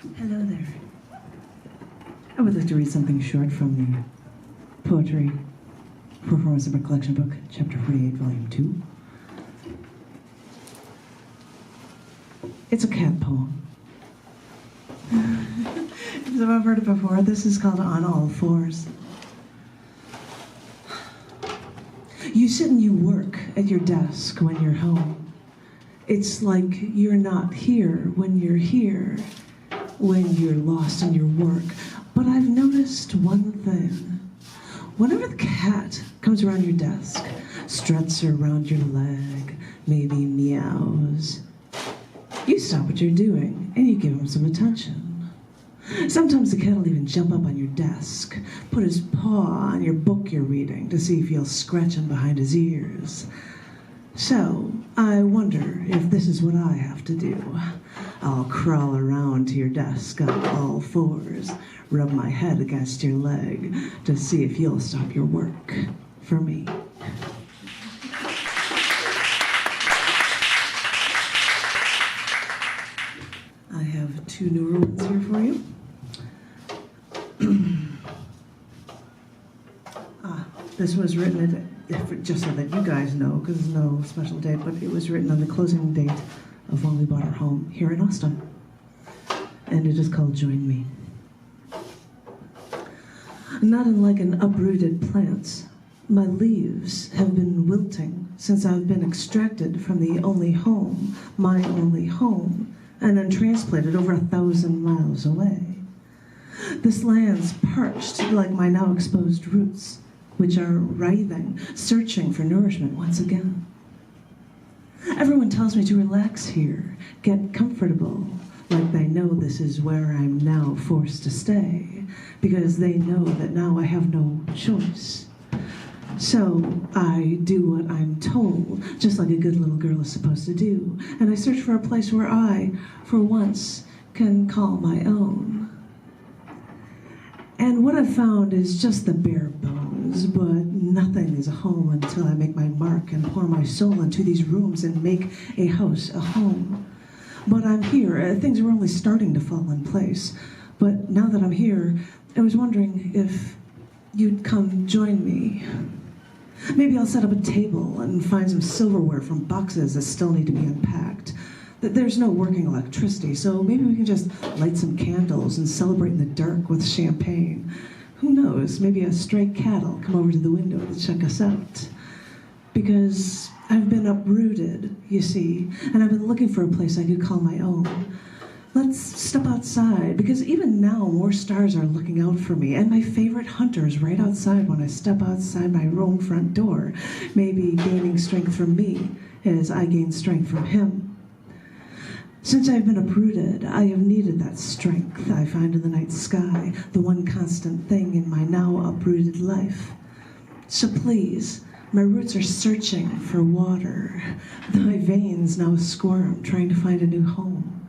Hello there. I would like to read something short from the Poetry Performance of a Collection book, Chapter 48, Volume 2. It's a cat poem. If I've heard it before, this is called On All Fours. You sit and you work at your desk when you're home. It's like you're not here when you're here, when you're lost in your work. But I've noticed one thing. Whenever the cat comes around your desk, struts around your leg, maybe meows, you stop what you're doing and you give him some attention. Sometimes the cat will even jump up on your desk, put his paw on your book you're reading to see if you'll scratch him behind his ears. So, I wonder if this is what I have to do. I'll crawl around to your desk on all fours, rub my head against your leg to see if you'll stop your work for me. I have two newer ones here for you. This was written just so that you guys know, because there's no special date, but it was written on the closing date of when we bought our home here in Austin. And it is called Join Me. Not unlike an uprooted plant, my leaves have been wilting since I've been extracted from the only home, my only home, and then transplanted over 1,000 miles away. This land's parched like my now exposed roots, which are writhing, searching for nourishment once again. Everyone tells me to relax here, get comfortable, like they know this is where I'm now forced to stay, because they know that now I have no choice. So I do what I'm told, just like a good little girl is supposed to do, and I search for a place where I, for once, can call my own. And what I've found is just the bare bones, but nothing is a home until I make my mark and pour my soul into these rooms and make a house a home. But I'm here. Things are only starting to fall in place. But now that I'm here, I was wondering if you'd come join me. Maybe I'll set up a table and find some silverware from boxes that still need to be unpacked. There's no working electricity, so maybe we can just light some candles and celebrate in the dark with champagne. Who knows, maybe a stray cat will come over to the window to check us out. Because I've been uprooted, you see, and I've been looking for a place I could call my own. Let's step outside, because even now more stars are looking out for me, and my favorite hunter is right outside when I step outside my own front door, maybe gaining strength from me as I gain strength from him. Since I've been uprooted, I have needed that strength I find in the night sky, the one constant thing in my now uprooted life. So please, my roots are searching for water. My veins now squirm, trying to find a new home.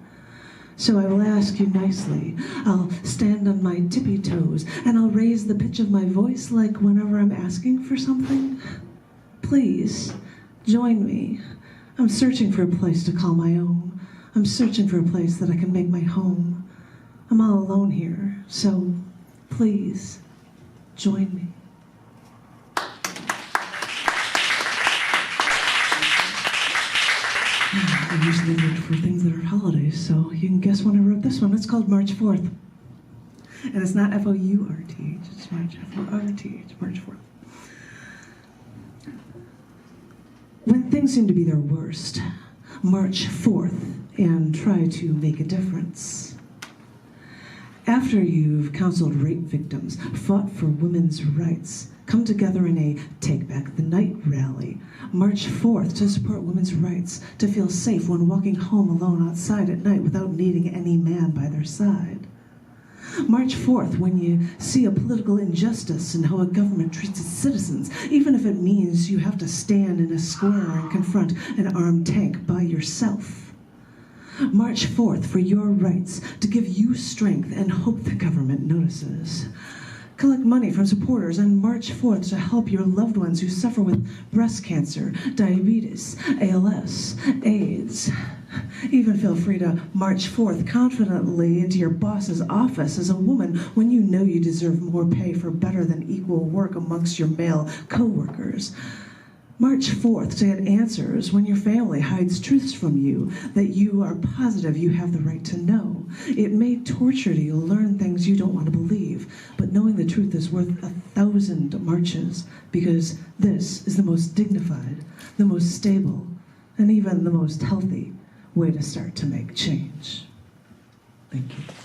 So I will ask you nicely. I'll stand on my tippy toes, and I'll raise the pitch of my voice like whenever I'm asking for something. Please, join me. I'm searching for a place to call my own. I'm searching for a place that I can make my home. I'm all alone here, so please, join me. I usually look for things that are holidays, so you can guess when I wrote this one. It's called March 4th. And it's not F-O-U-R-T-H, it's March F-O-R-T-H, March 4th. When things seem to be their worst, march forth and try to make a difference. After you've counseled rape victims, fought for women's rights, come together in a Take Back the Night rally, march forth to support women's rights, to feel safe when walking home alone outside at night without needing any man by their side. March forth when you see a political injustice in how a government treats its citizens, even if it means you have to stand in a square and confront an armed tank by yourself. March forth for your rights, to give you strength and hope the government notices. Collect money from supporters and march forth to help your loved ones who suffer with breast cancer, diabetes, ALS, AIDS. Even feel free to march forth confidently into your boss's office as a woman when you know you deserve more pay for better than equal work amongst your male co-workers. March forth to get answers when your family hides truths from you that you are positive you have the right to know. It may torture you to learn things you don't want to believe, but knowing the truth is worth 1,000 marches, because this is the most dignified, the most stable, and even the most healthy way to start to make change. Thank you.